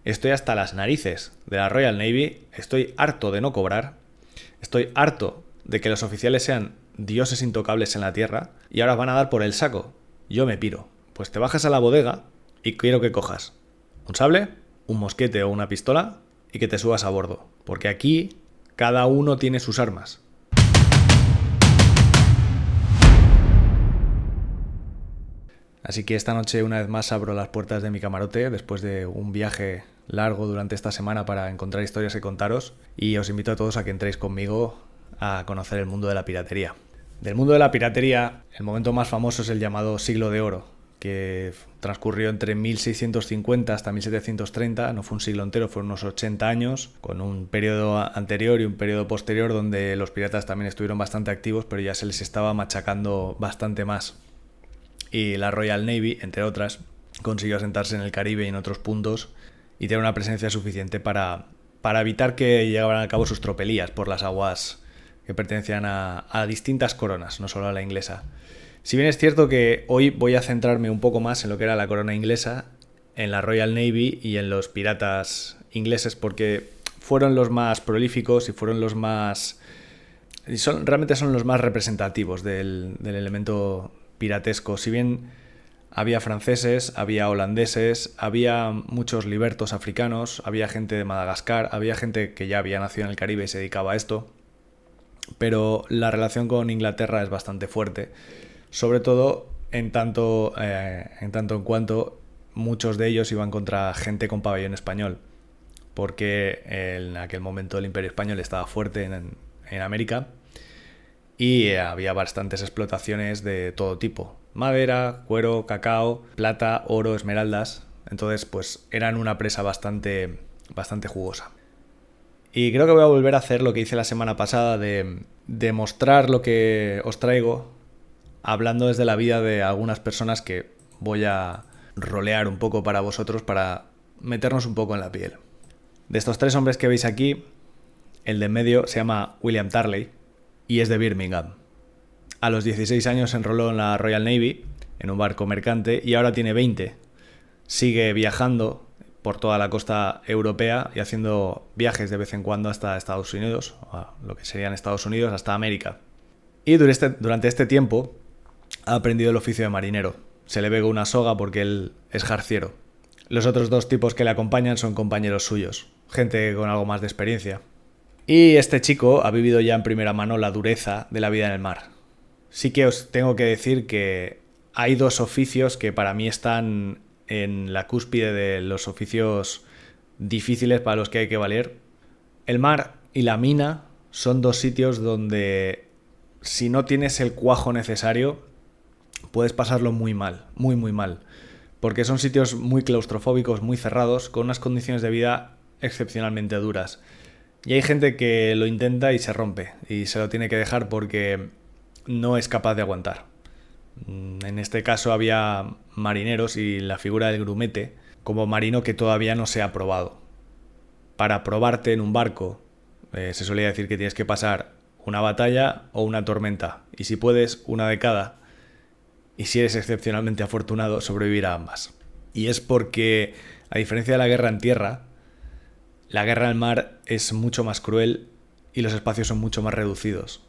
Estoy hasta las narices de la Royal Navy, estoy harto de no cobrar, estoy harto de que los oficiales sean dioses intocables en la tierra y ahora van a dar por el saco. Yo me piro. Pues te bajas a la bodega y quiero que cojas un sable, un mosquete o una pistola y que te subas a bordo. Porque aquí cada uno tiene sus armas. Así que esta noche una vez más abro las puertas de mi camarote después de un viaje largo durante esta semana para encontrar historias que contaros y os invito a todos a que entréis conmigo a conocer el mundo de la piratería. Del mundo de la piratería, el momento más famoso es el llamado Siglo de Oro, que transcurrió entre 1650 hasta 1730, no fue un siglo entero, fueron unos 80 años, con un periodo anterior y un periodo posterior donde los piratas también estuvieron bastante activos, pero ya se les estaba machacando bastante más. Y la Royal Navy, entre otras, consiguió asentarse en el Caribe y en otros puntos y tener una presencia suficiente para evitar que llevaran a cabo sus tropelías por las aguas que pertenecían a distintas coronas, no solo a la inglesa. Si bien es cierto que hoy voy a centrarme un poco más en lo que era la corona inglesa, en la Royal Navy y en los piratas ingleses, porque fueron los más prolíficos y fueron los más... realmente son los más representativos del elemento piratesco. Si bien había franceses, había holandeses, había muchos libertos africanos, había gente de Madagascar, había gente que ya había nacido en el Caribe y se dedicaba a esto, pero la relación con Inglaterra es bastante fuerte, sobre todo en tanto en cuanto muchos de ellos iban contra gente con pabellón español, porque en aquel momento el Imperio Español estaba fuerte en América y había bastantes explotaciones de todo tipo: madera, cuero, cacao, plata, oro, esmeraldas. Entonces pues eran una presa bastante jugosa. Y creo que voy a volver a hacer lo que hice la semana pasada, de mostrar lo que os traigo hablando desde la vida de algunas personas que voy a rolear un poco para vosotros, para meternos un poco en la piel. De estos tres hombres que veis aquí, el de en medio se llama William Tarley y es de Birmingham. A los 16 años se enroló en la Royal Navy, en un barco mercante, y ahora tiene 20. Sigue viajando por toda la costa europea y haciendo viajes de vez en cuando hasta Estados Unidos, o lo que serían Estados Unidos, hasta América. Y durante este tiempo ha aprendido el oficio de marinero. Se le ve una soga porque él es jarciero. Los otros dos tipos que le acompañan son compañeros suyos, gente con algo más de experiencia. Y este chico ha vivido ya en primera mano la dureza de la vida en el mar. Sí que os tengo que decir que hay dos oficios que para mí están en la cúspide de los oficios difíciles para los que hay que valer. El mar y la mina son dos sitios donde, si no tienes el cuajo necesario, puedes pasarlo muy mal, muy mal, porque son sitios muy claustrofóbicos, muy cerrados, con unas condiciones de vida excepcionalmente duras. Y hay gente que lo intenta y se rompe, y se lo tiene que dejar porque no es capaz de aguantar. En este caso había marineros y la figura del grumete como marino que todavía no se ha probado. Para probarte en un barco se solía decir que tienes que pasar una batalla o una tormenta, y si puedes, una de cada, y si eres excepcionalmente afortunado, sobrevivir a ambas. Y es porque, a diferencia de la guerra en tierra, la guerra en el mar es mucho más cruel y los espacios son mucho más reducidos.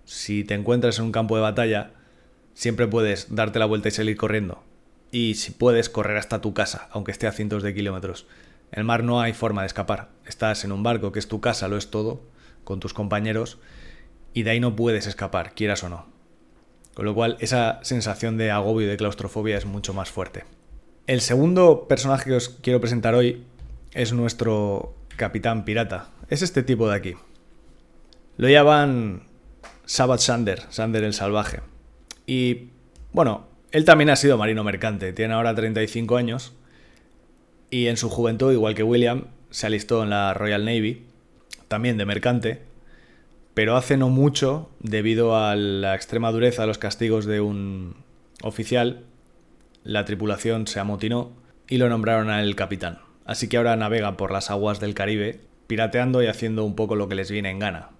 Si te encuentras en un campo de batalla, siempre puedes darte la vuelta y salir corriendo. Y si puedes, correr hasta tu casa, aunque esté a cientos de kilómetros. En el mar no hay forma de escapar. Estás en un barco que es tu casa, lo es todo, con tus compañeros, y de ahí no puedes escapar, quieras o no. Con lo cual, esa sensación de agobio y de claustrofobia es mucho más fuerte. El segundo personaje que os quiero presentar hoy es nuestro capitán pirata. Es este tipo de aquí. Lo llaman Savage Sander el salvaje. Y, bueno, él también ha sido marino mercante. Tiene ahora 35 años. Y en su juventud, igual que William, se alistó en la Royal Navy, también de mercante. Pero hace no mucho, debido a la extrema dureza de los castigos de un oficial, la tripulación se amotinó y lo nombraron a él capitán. Así que ahora navega por las aguas del Caribe, pirateando y haciendo un poco lo que les viene en gana.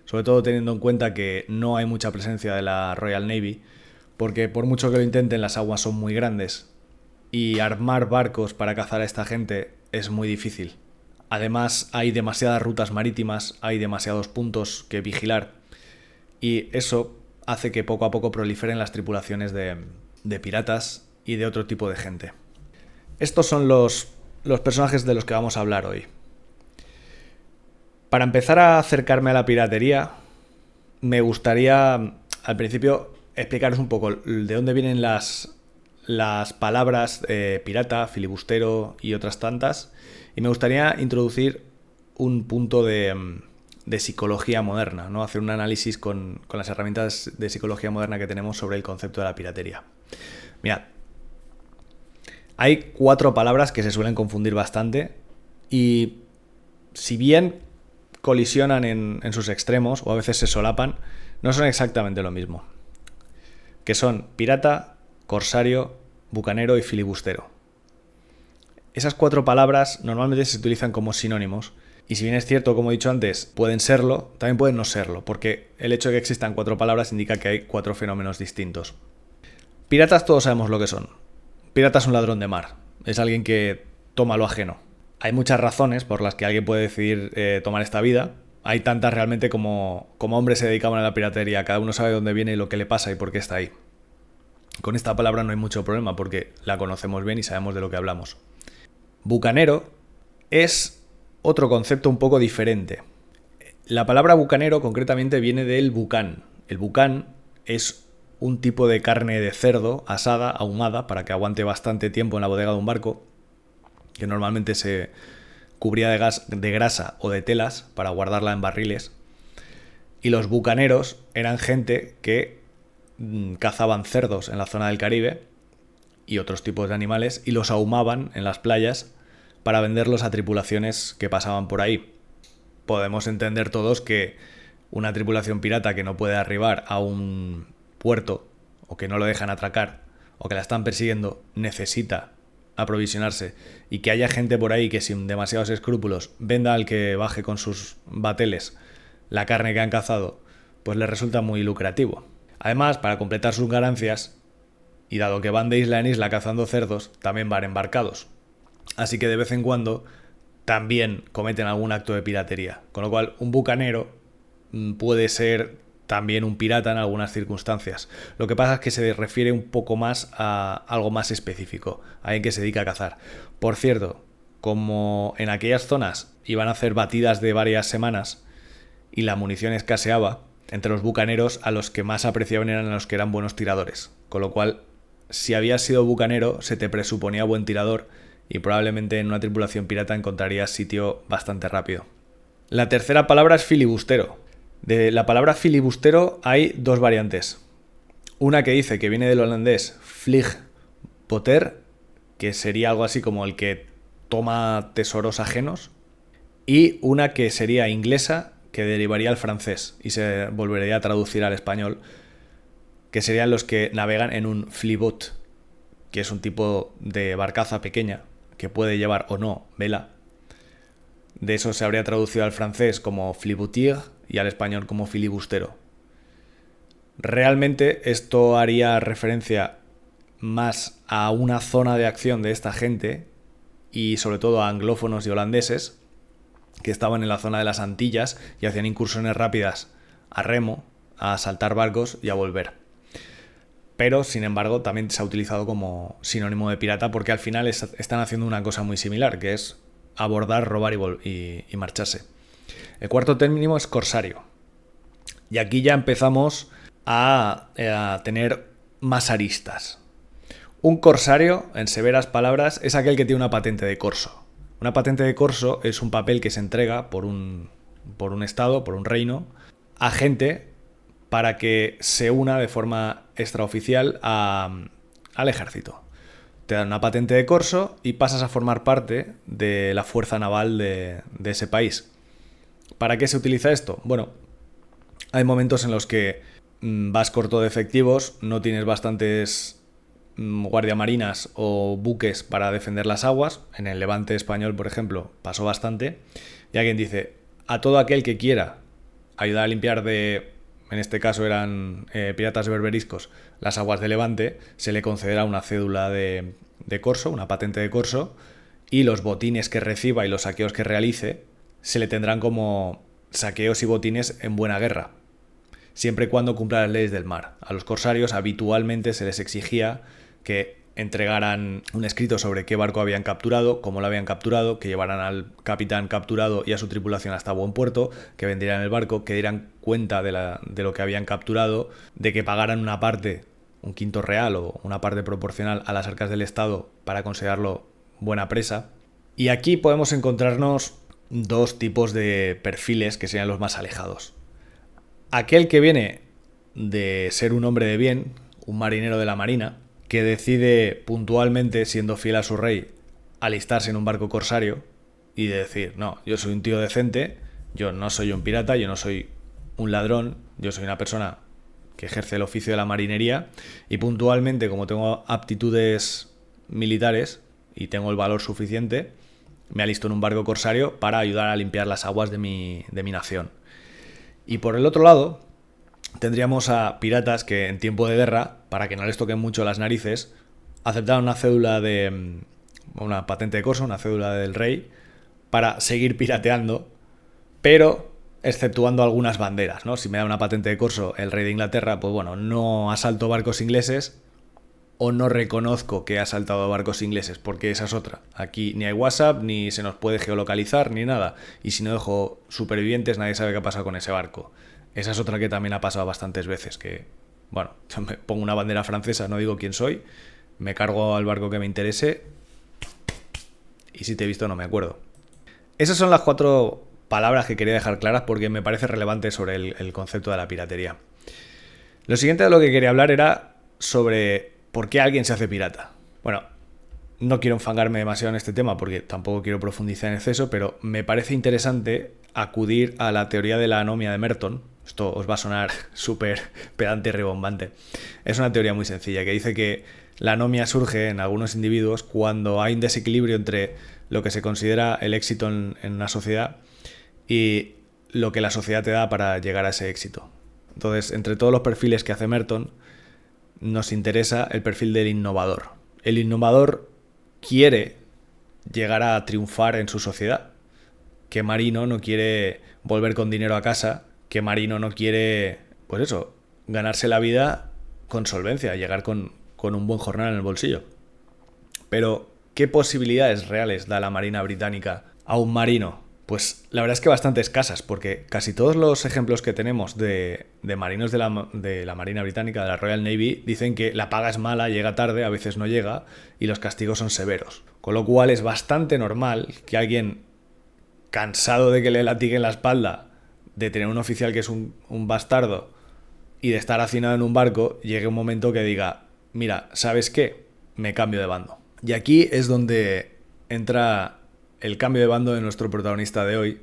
Sobre todo teniendo en cuenta que no hay mucha presencia de la Royal Navy, porque por mucho que lo intenten, las aguas son muy grandes. Y armar barcos para cazar a esta gente es muy difícil. Además, hay demasiadas rutas marítimas, hay demasiados puntos que vigilar y eso hace que poco a poco proliferen las tripulaciones de piratas y de otro tipo de gente. Estos son los personajes de los que vamos a hablar hoy. Para empezar a acercarme a la piratería, me gustaría al principio explicaros un poco de dónde vienen las palabras pirata, filibustero y otras tantas. Y me gustaría introducir un punto de psicología moderna, ¿no? Hacer un análisis con las herramientas de psicología moderna que tenemos sobre el concepto de la piratería. Mirad, hay 4 palabras que se suelen confundir bastante y si bien colisionan en sus extremos o a veces se solapan, no son exactamente lo mismo. Que son pirata, corsario, bucanero y filibustero. Esas 4 palabras normalmente se utilizan como sinónimos y si bien es cierto, como he dicho antes, pueden serlo, también pueden no serlo, porque el hecho de que existan 4 palabras indica que hay 4 fenómenos distintos. Piratas todos sabemos lo que son. Pirata es un ladrón de mar, es alguien que toma lo ajeno. Hay muchas razones por las que alguien puede decidir tomar esta vida. Hay tantas realmente como hombres se dedicaban a la piratería. Cada uno sabe dónde viene y lo que le pasa y por qué está ahí. Con esta palabra no hay mucho problema porque la conocemos bien y sabemos de lo que hablamos. Bucanero es otro concepto un poco diferente. La palabra bucanero concretamente viene del bucán. El bucán es un tipo de carne de cerdo asada, ahumada, para que aguante bastante tiempo en la bodega de un barco, que normalmente se cubría de grasa o de telas para guardarla en barriles. Y los bucaneros eran gente que cazaban cerdos en la zona del Caribe y otros tipos de animales y los ahumaban en las playas para venderlos a tripulaciones que pasaban por ahí. Podemos entender todos que una tripulación pirata que no puede arribar a un puerto o que no lo dejan atracar o que la están persiguiendo necesita aprovisionarse y que haya gente por ahí que sin demasiados escrúpulos venda al que baje con sus bateles la carne que han cazado, pues les resulta muy lucrativo. Además, para completar sus ganancias, y dado que van de isla en isla cazando cerdos, también van embarcados. Así que de vez en cuando también cometen algún acto de piratería. Con lo cual, un bucanero puede ser también un pirata en algunas circunstancias. Lo que pasa es que se refiere un poco más a algo más específico, a alguien que se dedica a cazar. Por cierto, como en aquellas zonas iban a hacer batidas de varias semanas y la munición escaseaba, entre los bucaneros a los que más apreciaban eran a los que eran buenos tiradores. Con lo cual, si habías sido bucanero, se te presuponía buen tirador y probablemente en una tripulación pirata encontrarías sitio bastante rápido. La tercera palabra es filibustero. De la palabra filibustero hay 2 variantes. Una que dice que viene del holandés vliegboter, que sería algo así como el que toma tesoros ajenos, y una que sería inglesa, que derivaría al francés y se volvería a traducir al español, que serían los que navegan en un flibot, que es un tipo de barcaza pequeña que puede llevar o no vela. De eso se habría traducido al francés como fliboutier y al español como filibustero. Realmente esto haría referencia más a una zona de acción de esta gente y sobre todo a anglófonos y holandeses que estaban en la zona de las Antillas y hacían incursiones rápidas a remo, a saltar barcos y a volver. Pero, sin embargo, también se ha utilizado como sinónimo de pirata porque al final están haciendo una cosa muy similar, que es abordar, robar y marcharse. El cuarto término es corsario. Y aquí ya empezamos a tener más aristas. Un corsario, en severas palabras, es aquel que tiene una patente de corso. Una patente de corso es un papel que se entrega por un estado, por un reino, a gente para que se una de forma extraoficial al ejército. Te dan una patente de corso y pasas a formar parte de la fuerza naval de ese país. ¿Para qué se utiliza esto? Bueno, hay momentos en los que vas corto de efectivos, no tienes bastantes guardiamarinas o buques para defender las aguas. En el Levante español, por ejemplo, pasó bastante. Y alguien dice, a todo aquel que quiera ayudar a limpiar en este caso eran piratas berberiscos, las aguas de Levante, se le concederá una cédula de corso, una patente de corso, y los botines que reciba y los saqueos que realice se le tendrán como saqueos y botines en buena guerra, siempre y cuando cumpla las leyes del mar. A los corsarios habitualmente se les exigía que entregaran un escrito sobre qué barco habían capturado, cómo lo habían capturado, que llevaran al capitán capturado y a su tripulación hasta buen puerto, que vendieran el barco, que dieran cuenta de lo que habían capturado, de que pagaran una parte, un quinto real o una parte proporcional a las arcas del Estado para considerarlo buena presa. Y aquí podemos encontrarnos dos tipos de perfiles que serían los más alejados. Aquel que viene de ser un hombre de bien, un marinero de la marina, que decide puntualmente, siendo fiel a su rey, alistarse en un barco corsario y de decir, no, yo soy un tío decente, yo no soy un pirata, yo no soy un ladrón, yo soy una persona que ejerce el oficio de la marinería y puntualmente, como tengo aptitudes militares y tengo el valor suficiente, me alisto en un barco corsario para ayudar a limpiar las aguas de mi nación. Y por el otro lado, tendríamos a piratas que en tiempo de guerra, para que no les toquen mucho las narices, aceptaron una cédula una patente de corso, una cédula del rey, para seguir pirateando, pero exceptuando algunas banderas, ¿no? Si me da una patente de corso el rey de Inglaterra, pues bueno, no asalto barcos ingleses o no reconozco que he asaltado barcos ingleses, porque esa es otra. Aquí ni hay WhatsApp, ni se nos puede geolocalizar, ni nada. Y si no dejo supervivientes, nadie sabe qué ha pasado con ese barco. Esa es otra que también ha pasado bastantes veces, que, bueno, yo me pongo una bandera francesa, no digo quién soy, me cargo al barco que me interese y si te he visto no me acuerdo. Esas son las 4 palabras que quería dejar claras porque me parece relevante sobre el concepto de la piratería. Lo siguiente de lo que quería hablar era sobre por qué alguien se hace pirata. Bueno, no quiero enfangarme demasiado en este tema porque tampoco quiero profundizar en exceso, pero me parece interesante acudir a la teoría de la anomia de Merton. Esto os va a sonar súper pedante y rimbombante. Es una teoría muy sencilla que dice que la anomia surge en algunos individuos cuando hay un desequilibrio entre lo que se considera el éxito en una sociedad y lo que la sociedad te da para llegar a ese éxito. Entonces, entre todos los perfiles que hace Merton, nos interesa el perfil del innovador. El innovador quiere llegar a triunfar en su sociedad. ¿Qué marino no quiere volver con dinero a casa? ¿Qué marino no quiere, pues eso, ganarse la vida con solvencia, llegar con un buen jornal en el bolsillo? Pero, ¿qué posibilidades reales da la Marina Británica a un marino? Pues la verdad es que bastante escasas, porque casi todos los ejemplos que tenemos de marinos de la Marina Británica, de la Royal Navy, dicen que la paga es mala, llega tarde, a veces no llega, y los castigos son severos. Con lo cual es bastante normal que alguien cansado de que le latiguen la espalda, de tener un oficial que es un bastardo, y de estar hacinado en un barco, llegue un momento que diga, mira, ¿sabes qué? Me cambio de bando. Y aquí es donde entra el cambio de bando de nuestro protagonista de hoy,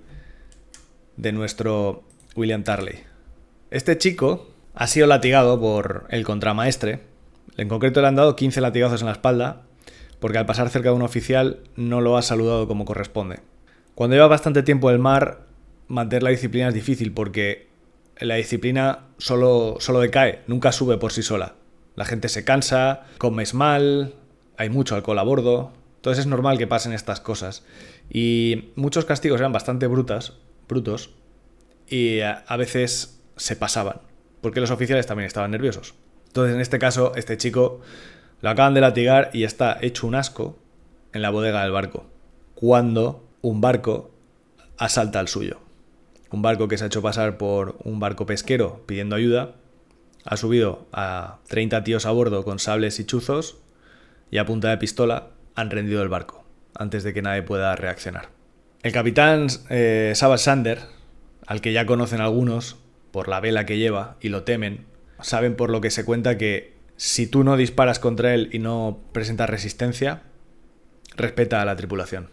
de nuestro William Tarley. Este chico ha sido latigado por el contramaestre. En concreto le han dado 15 latigazos en la espalda porque al pasar cerca de un oficial no lo ha saludado como corresponde. Cuando lleva bastante tiempo en el mar, mantener la disciplina es difícil porque la disciplina solo decae, nunca sube por sí sola. La gente se cansa, comes mal, hay mucho alcohol a bordo. Entonces es normal que pasen estas cosas. Y muchos castigos eran bastante brutos y a veces se pasaban, porque los oficiales también estaban nerviosos. Entonces en este caso, este chico lo acaban de latigar y está hecho un asco en la bodega del barco, cuando un barco asalta al suyo. Un barco que se ha hecho pasar por un barco pesquero pidiendo ayuda, ha subido a 30 tíos a bordo con sables y chuzos y a punta de pistola han rendido el barco antes de que nadie pueda reaccionar. El capitán Savage Sander, al que ya conocen algunos por la vela que lleva y lo temen, saben por lo que se cuenta que si tú no disparas contra él y no presentas resistencia, respeta a la tripulación.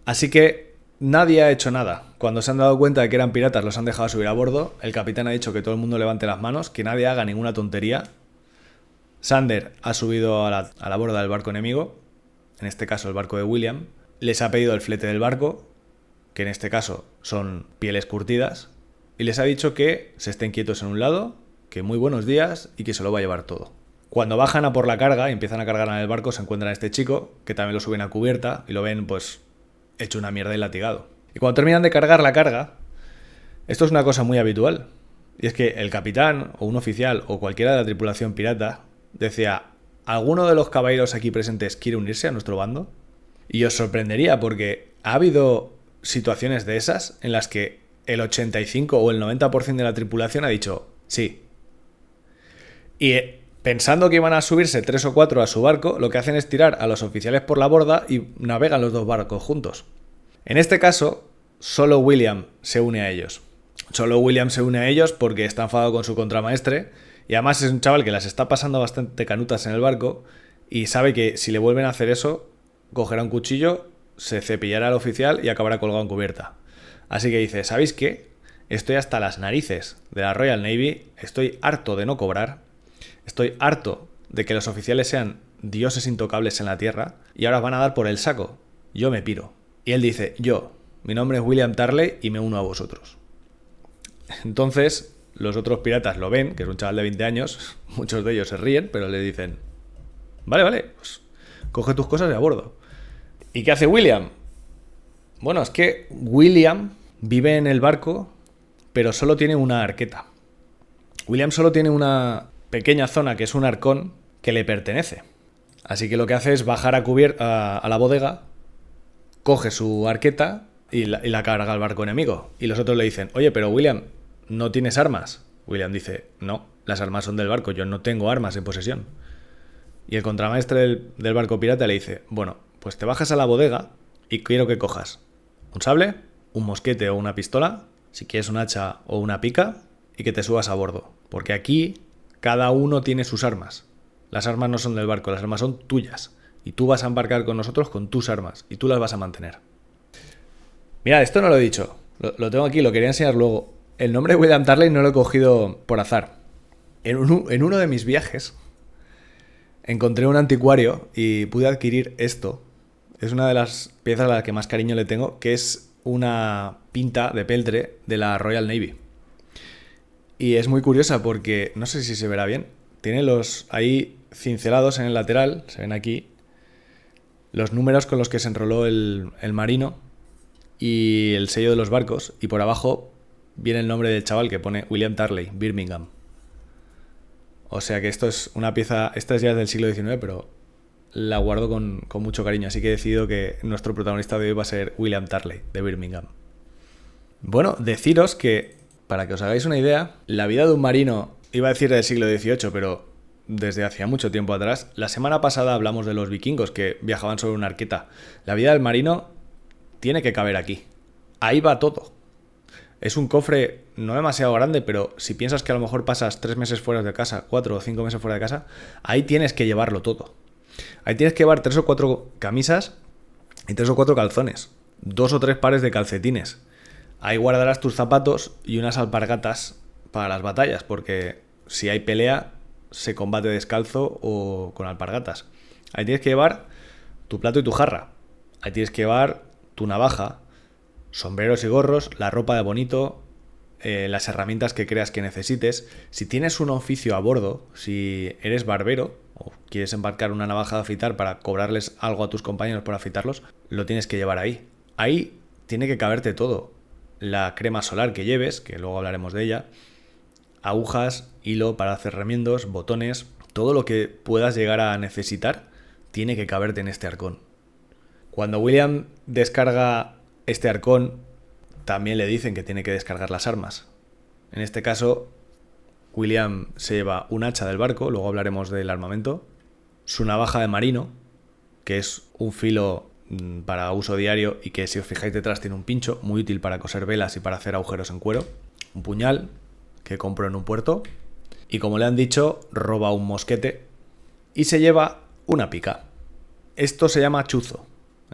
Así que nadie ha hecho nada. Cuando se han dado cuenta de que eran piratas, los han dejado subir a bordo. El capitán ha dicho que todo el mundo levante las manos, que nadie haga ninguna tontería. Sander ha subido a la borda del barco enemigo, en este caso el barco de William, les ha pedido el flete del barco, que en este caso son pieles curtidas, y les ha dicho que se estén quietos en un lado, que muy buenos días y que se lo va a llevar todo. Cuando bajan a por la carga y empiezan a cargar en el barco, se encuentran a este chico, que también lo suben a cubierta y lo ven pues hecho una mierda y latigado. Y cuando terminan de cargar la carga, esto es una cosa muy habitual. Y es que el capitán o un oficial o cualquiera de la tripulación pirata decía: ¿alguno de los caballeros aquí presentes quiere unirse a nuestro bando? Y os sorprendería porque ha habido situaciones de esas en las que el 85 o el 90% de la tripulación ha dicho sí. Y pensando que iban a subirse 3 o 4 a su barco, lo que hacen es tirar a los oficiales por la borda y navegan los dos barcos juntos. En este caso, solo William se une a ellos. Solo William se une a ellos porque está enfadado con su contramaestre y además es un chaval que las está pasando bastante canutas en el barco y sabe que si le vuelven a hacer eso, cogerá un cuchillo, se cepillará al oficial y acabará colgado en cubierta. Así que dice: ¿sabéis qué? Estoy hasta las narices de la Royal Navy, estoy harto de no cobrar, estoy harto de que los oficiales sean dioses intocables en la tierra y ahora van a dar por el saco. Yo me piro. Y él dice: mi nombre es William Tarley y me uno a vosotros. Entonces los otros piratas lo ven, que es un chaval de 20 años, muchos de ellos se ríen, pero le dicen: vale, pues coge tus cosas y a bordo. ¿Y qué hace William? Bueno, es que William vive en el barco, pero solo tiene una arqueta. William solo tiene una pequeña zona que es un arcón que le pertenece. Así que lo que hace es bajar a la bodega, coge su arqueta y la carga al barco enemigo. Y los otros le dicen: oye, pero William, ¿no tienes armas? William dice: no, las armas son del barco, yo no tengo armas en posesión. Y el contramaestre del barco pirata le dice: bueno, pues te bajas a la bodega y quiero que cojas un sable, un mosquete o una pistola, si quieres un hacha o una pica, y que te subas a bordo. Porque aquí cada uno tiene sus armas. Las armas no son del barco, las armas son tuyas. Y tú vas a embarcar con nosotros con tus armas y tú las vas a mantener. Mirad, esto no lo he dicho, lo tengo aquí, lo quería enseñar luego. El nombre de William Tarley no lo he cogido por azar. En uno de mis viajes encontré un anticuario y pude adquirir esto. Es una de las piezas a las que más cariño le tengo, que es una pinta de peltre de la Royal Navy. Y es muy curiosa porque, no sé si se verá bien, tiene los ahí cincelados en el lateral, se ven aquí, los números con los que se enroló el marino y el sello de los barcos, y por abajo viene el nombre del chaval que pone William Tarley, Birmingham. O sea que esto es una pieza, esta es ya del siglo XIX, pero la guardo con mucho cariño, así que he decidido que nuestro protagonista de hoy va a ser William Tarley, de Birmingham. Bueno, deciros que, para que os hagáis una idea, la vida de un marino, iba a decir del siglo XVIII, pero desde hacía mucho tiempo atrás. La semana pasada hablamos de los vikingos que viajaban sobre una arqueta. La vida del marino tiene que caber aquí. Ahí va todo. Es un cofre no demasiado grande, pero si piensas que a lo mejor pasas 3 meses fuera de casa, 4 o 5 meses fuera de casa, ahí tienes que llevarlo todo. Ahí tienes que llevar 3 o 4 camisas y 3 o 4 calzones, 2 o 3 pares de calcetines. Ahí guardarás tus zapatos y unas alpargatas para las batallas, porque si hay pelea se combate descalzo o con alpargatas. Ahí tienes que llevar tu plato y tu jarra. Ahí tienes que llevar tu navaja, sombreros y gorros, la ropa de bonito, las herramientas que creas que necesites. Si tienes un oficio a bordo, si eres barbero o quieres embarcar una navaja de afeitar para cobrarles algo a tus compañeros por afeitarlos, lo tienes que llevar ahí. Ahí tiene que caberte todo. La crema solar que lleves, que luego hablaremos de ella, agujas, hilo para hacer remiendos, botones, todo lo que puedas llegar a necesitar tiene que caberte en este arcón. Cuando William descarga este arcón, también le dicen que tiene que descargar las armas. En este caso, William se lleva un hacha del barco, luego hablaremos del armamento, su navaja de marino, que es un filo para uso diario y que, si os fijáis detrás, tiene un pincho muy útil para coser velas y para hacer agujeros en cuero, un puñal que compró en un puerto y, como le han dicho, roba un mosquete y se lleva una pica. Esto se llama chuzo.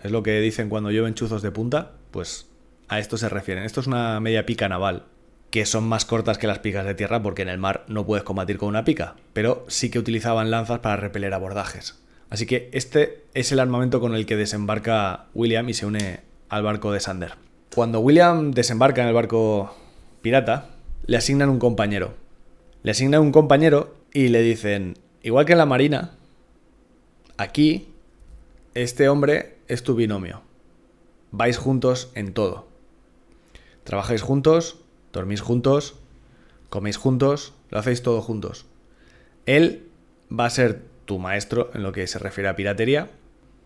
Es lo que dicen cuando llueven chuzos de punta, pues a esto se refieren. Esto es una media pica naval, que son más cortas que las picas de tierra porque en el mar no puedes combatir con una pica, pero sí que utilizaban lanzas para repeler abordajes. Así que este es el armamento con el que desembarca William y se une al barco de Sander. Cuando William desembarca en el barco pirata, le asignan un compañero. Le asignan un compañero y le dicen: igual que en la marina, aquí este hombre es tu binomio. Vais juntos en todo. Trabajáis juntos, dormís juntos, coméis juntos, lo hacéis todo juntos. Él va a ser tu maestro en lo que se refiere a piratería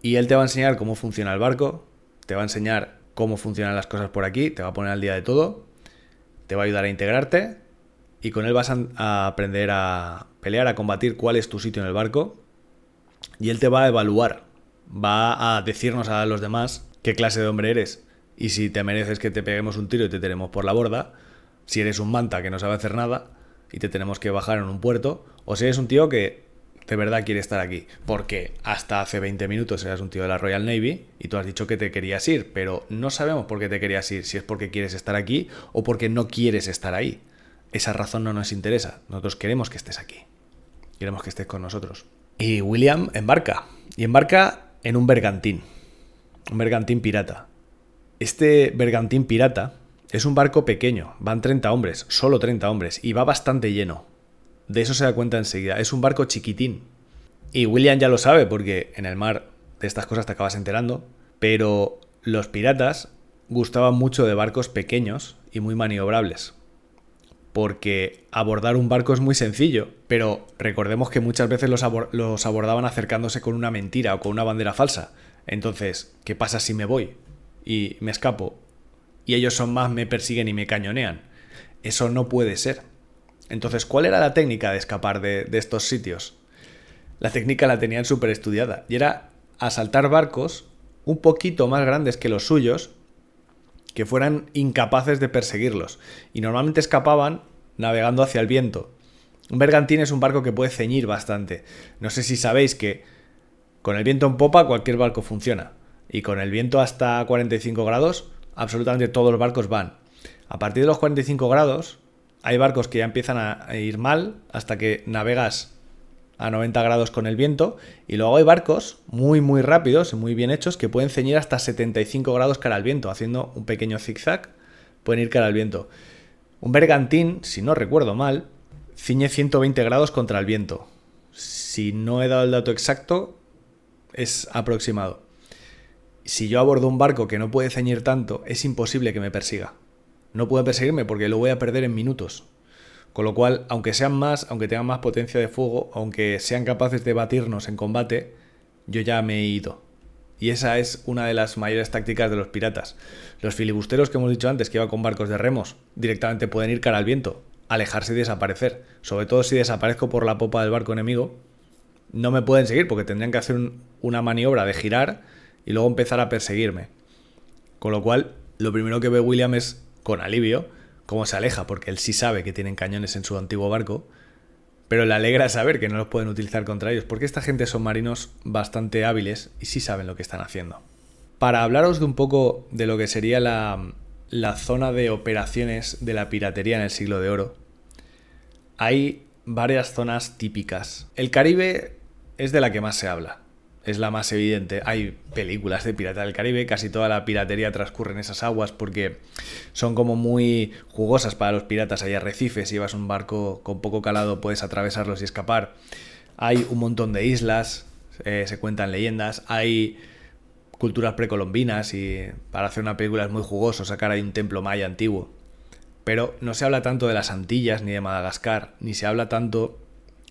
y él te va a enseñar cómo funciona el barco, te va a enseñar cómo funcionan las cosas por aquí, te va a poner al día de todo, te va a ayudar a integrarte y con él vas a aprender a pelear, a combatir cuál es tu sitio en el barco y él te va a evaluar, va a decirnos a los demás qué clase de hombre eres y si te mereces que te peguemos un tiro y te tenemos por la borda, si eres un manta que no sabe hacer nada y te tenemos que bajar en un puerto, o si eres un tío que de verdad quiere estar aquí, porque hasta hace 20 minutos eras un tío de la Royal Navy y tú has dicho que te querías ir, pero no sabemos por qué te querías ir, si es porque quieres estar aquí o porque no quieres estar ahí. Esa razón no nos interesa, nosotros queremos que estés aquí, queremos que estés con nosotros. Y William embarca en un bergantín pirata. Este bergantín pirata es un barco pequeño, van 30 hombres, solo 30 hombres, y va bastante lleno. De eso se da cuenta enseguida, es un barco chiquitín. Y William ya lo sabe porque en el mar de estas cosas te acabas enterando, pero los piratas gustaban mucho de barcos pequeños y muy maniobrables. Porque abordar un barco es muy sencillo, pero recordemos que muchas veces los abordaban acercándose con una mentira o con una bandera falsa. Entonces, ¿qué pasa si me voy y me escapo? Y ellos son más, me persiguen y me cañonean. Eso no puede ser. Entonces, ¿cuál era la técnica de escapar de estos sitios? La técnica la tenían súper estudiada y era asaltar barcos un poquito más grandes que los suyos que fueran incapaces de perseguirlos y normalmente escapaban navegando hacia el viento. Un bergantín es un barco que puede ceñir bastante. No sé si sabéis que con el viento en popa cualquier barco funciona y con el viento hasta 45 grados absolutamente todos los barcos van. A partir de los 45 grados hay barcos que ya empiezan a ir mal hasta que navegas a 90 grados con el viento y luego hay barcos muy muy rápidos y muy bien hechos que pueden ceñir hasta 75 grados cara al viento, haciendo un pequeño zigzag, pueden ir cara al viento. Un bergantín, si no recuerdo mal, ciñe 120 grados contra el viento. Si no he dado el dato exacto, es aproximado. Si yo abordo un barco que no puede ceñir tanto, es imposible que me persiga. No puede perseguirme porque lo voy a perder en minutos. Con lo cual, aunque sean más, aunque tengan más potencia de fuego, aunque sean capaces de batirnos en combate, yo ya me he ido. Y esa es una de las mayores tácticas de los piratas. Los filibusteros que hemos dicho antes, que iban con barcos de remos, directamente pueden ir cara al viento, alejarse y desaparecer. Sobre todo si desaparezco por la popa del barco enemigo, no me pueden seguir porque tendrían que hacer una maniobra de girar y luego empezar a perseguirme. Con lo cual, lo primero que ve William es, con alivio, cómo se aleja, porque él sí sabe que tienen cañones en su antiguo barco, pero le alegra saber que no los pueden utilizar contra ellos, porque esta gente son marinos bastante hábiles y sí saben lo que están haciendo. Para hablaros de un poco de lo que sería la zona de operaciones de la piratería en el Siglo de Oro, hay varias zonas típicas. El Caribe es de la que más se habla. Es la más evidente. Hay películas de Pirata del Caribe, casi toda la piratería transcurre en esas aguas porque son como muy jugosas para los piratas. Hay arrecifes, si llevas un barco con poco calado puedes atravesarlos y escapar. Hay un montón de islas, se cuentan leyendas, hay culturas precolombinas y para hacer una película es muy jugoso sacar ahí un templo maya antiguo. Pero no se habla tanto de las Antillas ni de Madagascar, ni se habla tanto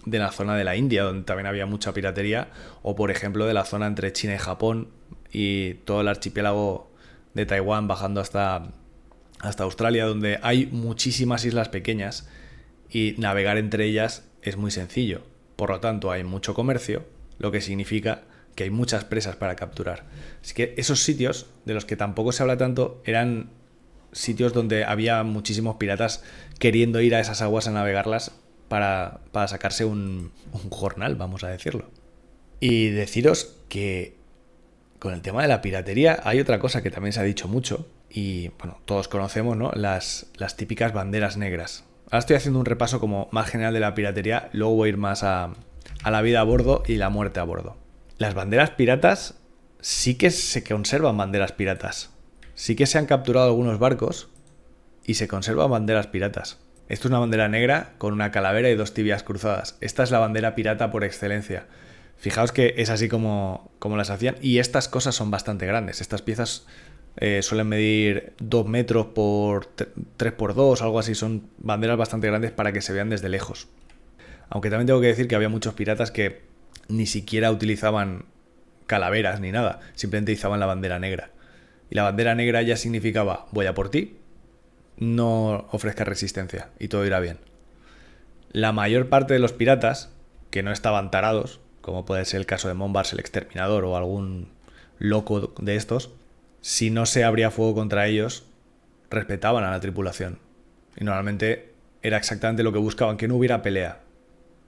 de la zona de la India, donde también había mucha piratería, o por ejemplo de la zona entre China y Japón y todo el archipiélago de Taiwán bajando hasta Australia, donde hay muchísimas islas pequeñas y navegar entre ellas es muy sencillo. Por lo tanto, hay mucho comercio, lo que significa que hay muchas presas para capturar. Así que esos sitios, de los que tampoco se habla tanto, eran sitios donde había muchísimos piratas queriendo ir a esas aguas a navegarlas para sacarse un jornal, vamos a decirlo. Y deciros que con el tema de la piratería hay otra cosa que también se ha dicho mucho y bueno, todos conocemos, ¿no? Las típicas banderas negras. Ahora estoy haciendo un repaso como más general de la piratería, luego voy a ir más a la vida a bordo y la muerte a bordo. Las banderas piratas sí que se conservan banderas piratas. Sí que se han capturado algunos barcos y se conservan banderas piratas. Esto es una bandera negra con una calavera y 2 tibias cruzadas. Esta es la bandera pirata por excelencia. Fijaos que es así como las hacían, y estas cosas son bastante grandes. Estas piezas suelen medir 2 metros por 3 por 2, algo así. Son banderas bastante grandes para que se vean desde lejos. Aunque también tengo que decir que había muchos piratas que ni siquiera utilizaban calaveras ni nada, simplemente izaban la bandera negra. Y la bandera negra ya significaba: voy a por ti, no ofrezcas resistencia y todo irá bien. La mayor parte de los piratas, que no estaban tarados, como puede ser el caso de Mombars el Exterminador o algún loco de estos, si no se abría fuego contra ellos, respetaban a la tripulación. Y normalmente era exactamente lo que buscaban, que no hubiera pelea.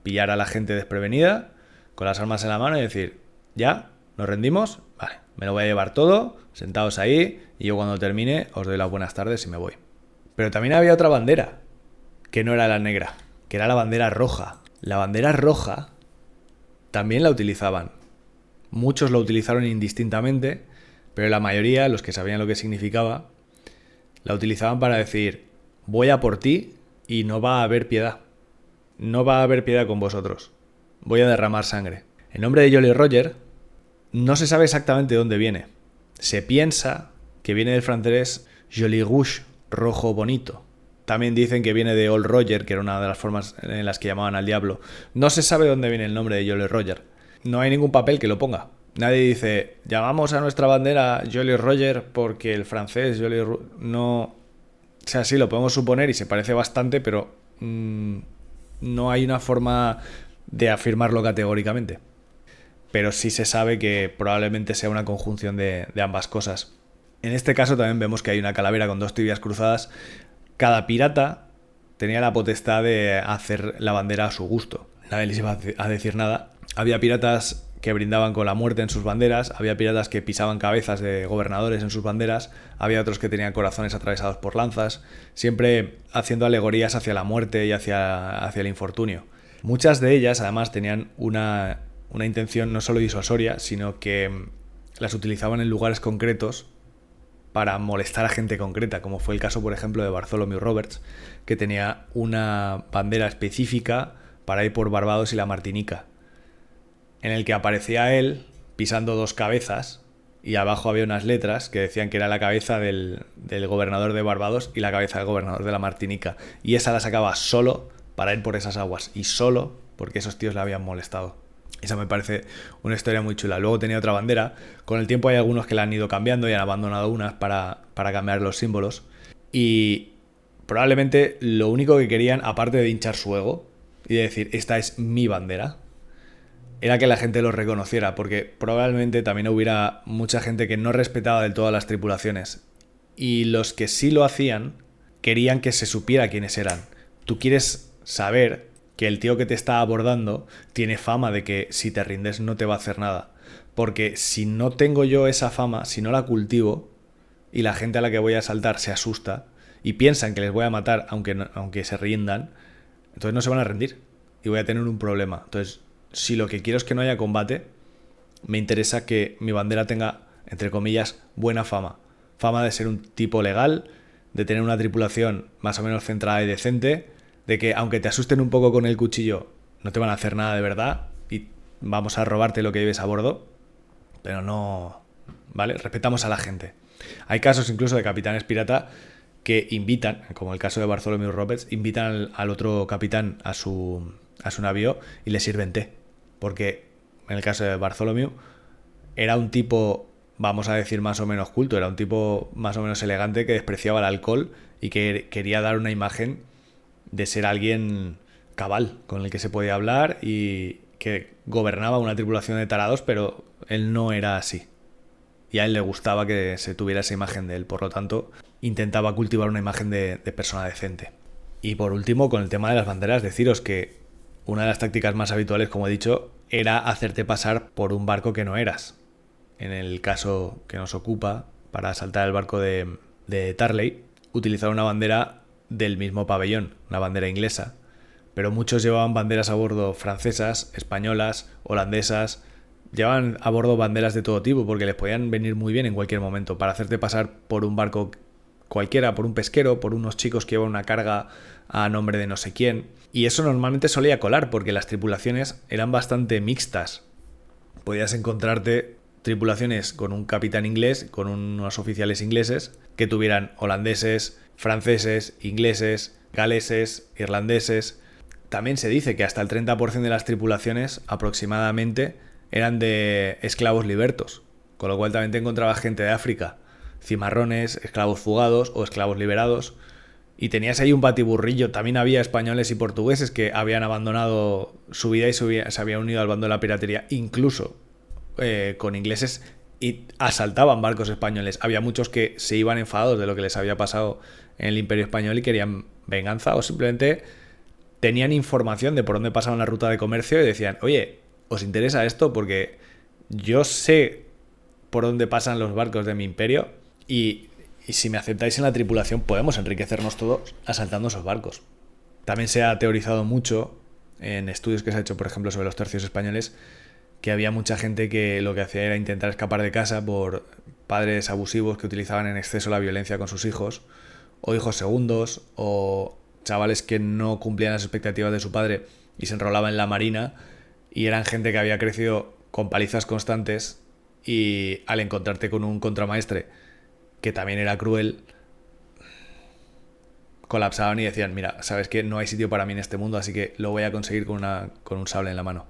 Pillar a la gente desprevenida, con las armas en la mano y decir: ¿ya? ¿Nos rendimos? Vale, me lo voy a llevar todo, sentados ahí, y yo cuando termine os doy las buenas tardes y me voy. Pero también había otra bandera, que no era la negra, que era la bandera roja. La bandera roja también la utilizaban. Muchos lo utilizaron indistintamente, pero la mayoría, los que sabían lo que significaba, la utilizaban para decir: voy a por ti y no va a haber piedad. No va a haber piedad con vosotros. Voy a derramar sangre. El nombre de Jolly Roger no se sabe exactamente de dónde viene. Se piensa que viene del francés Joli Rouge, rojo bonito. También dicen que viene de Old Roger, que era una de las formas en las que llamaban al diablo. No se sabe de dónde viene el nombre de Jolly Roger. No hay ningún papel que lo ponga. Nadie dice: llamamos a nuestra bandera Jolly Roger porque el francés Jolly Roger... No... O sea, sí, lo podemos suponer y se parece bastante, pero no hay una forma de afirmarlo categóricamente. Pero sí se sabe que probablemente sea una conjunción de ambas cosas. En este caso también vemos que hay una calavera con 2 tibias cruzadas. Cada pirata tenía la potestad de hacer la bandera a su gusto. Nadie les iba a decir nada. Había piratas que brindaban con la muerte en sus banderas, había piratas que pisaban cabezas de gobernadores en sus banderas, había otros que tenían corazones atravesados por lanzas, siempre haciendo alegorías hacia la muerte y hacia el infortunio. Muchas de ellas además tenían una intención no solo disuasoria, sino que las utilizaban en lugares concretos para molestar a gente concreta, como fue el caso, por ejemplo, de Bartholomew Roberts, que tenía una bandera específica para ir por Barbados y la Martinica, en el que aparecía él pisando 2 cabezas y abajo había unas letras que decían que era la cabeza del gobernador de Barbados y la cabeza del gobernador de la Martinica, y esa la sacaba solo para ir por esas aguas y solo porque esos tíos le habían molestado. Esa me parece una historia muy chula. Luego tenía otra bandera. Con el tiempo hay algunos que la han ido cambiando y han abandonado unas para cambiar los símbolos. Y probablemente lo único que querían, aparte de hinchar su ego y de decir: esta es mi bandera, era que la gente los reconociera, porque probablemente también hubiera mucha gente que no respetaba del todo a las tripulaciones. Y los que sí lo hacían querían que se supiera quiénes eran. Tú quieres saber que el tío que te está abordando tiene fama de que si te rindes no te va a hacer nada. Porque si no tengo yo esa fama, si no la cultivo, y la gente a la que voy a asaltar se asusta y piensan que les voy a matar aunque se rindan, entonces no se van a rendir y voy a tener un problema. Entonces, si lo que quiero es que no haya combate, me interesa que mi bandera tenga, entre comillas, buena fama. Fama de ser un tipo legal, de tener una tripulación más o menos centrada y decente, de que aunque te asusten un poco con el cuchillo, no te van a hacer nada de verdad y vamos a robarte lo que lleves a bordo, pero no... ¿Vale? Respetamos a la gente. Hay casos incluso de capitanes pirata que invitan, como el caso de Bartholomew Roberts, invitan al otro capitán a su navío y le sirven té. Porque en el caso de Bartholomew era un tipo, vamos a decir, más o menos culto, era un tipo más o menos elegante que despreciaba el alcohol y que quería dar una imagen de ser alguien cabal, con el que se podía hablar y que gobernaba una tripulación de tarados, pero él no era así. Y a él le gustaba que se tuviera esa imagen de él, por lo tanto, intentaba cultivar una imagen de persona decente. Y por último, con el tema de las banderas, deciros que una de las tácticas más habituales, como he dicho, era hacerte pasar por un barco que no eras. En el caso que nos ocupa, para asaltar el barco de Tarley, utilizar una bandera del mismo pabellón, una bandera inglesa, pero muchos llevaban banderas a bordo francesas, españolas, holandesas, llevaban a bordo banderas de todo tipo porque les podían venir muy bien en cualquier momento para hacerte pasar por un barco cualquiera, por un pesquero, por unos chicos que llevan una carga a nombre de no sé quién. Y eso normalmente solía colar porque las tripulaciones eran bastante mixtas. Podías encontrarte tripulaciones con un capitán inglés, con unos oficiales ingleses, que tuvieran holandeses, franceses, ingleses, galeses, irlandeses. También se dice que hasta el 30% de las tripulaciones aproximadamente eran de esclavos libertos, con lo cual también te encontrabas gente de África, cimarrones, esclavos fugados o esclavos liberados, y tenías ahí un batiburrillo. También había españoles y portugueses que habían abandonado su vida y se habían unido al bando de la piratería, incluso con ingleses, y asaltaban barcos españoles. Había muchos que se iban enfadados de lo que les había pasado en el Imperio Español y querían venganza, o simplemente tenían información de por dónde pasaban la ruta de comercio y decían, oye, ¿os interesa esto? Porque yo sé por dónde pasan los barcos de mi imperio y si me aceptáis en la tripulación podemos enriquecernos todos asaltando esos barcos. También se ha teorizado mucho en estudios que se ha hecho, por ejemplo, sobre los tercios españoles, que había mucha gente que lo que hacía era intentar escapar de casa por padres abusivos que utilizaban en exceso la violencia con sus hijos, o hijos segundos, o chavales que no cumplían las expectativas de su padre y se enrolaban en la marina, y eran gente que había crecido con palizas constantes y al encontrarte con un contramaestre que también era cruel, colapsaban y decían, mira, sabes que no hay sitio para mí en este mundo, así que lo voy a conseguir con un sable en la mano.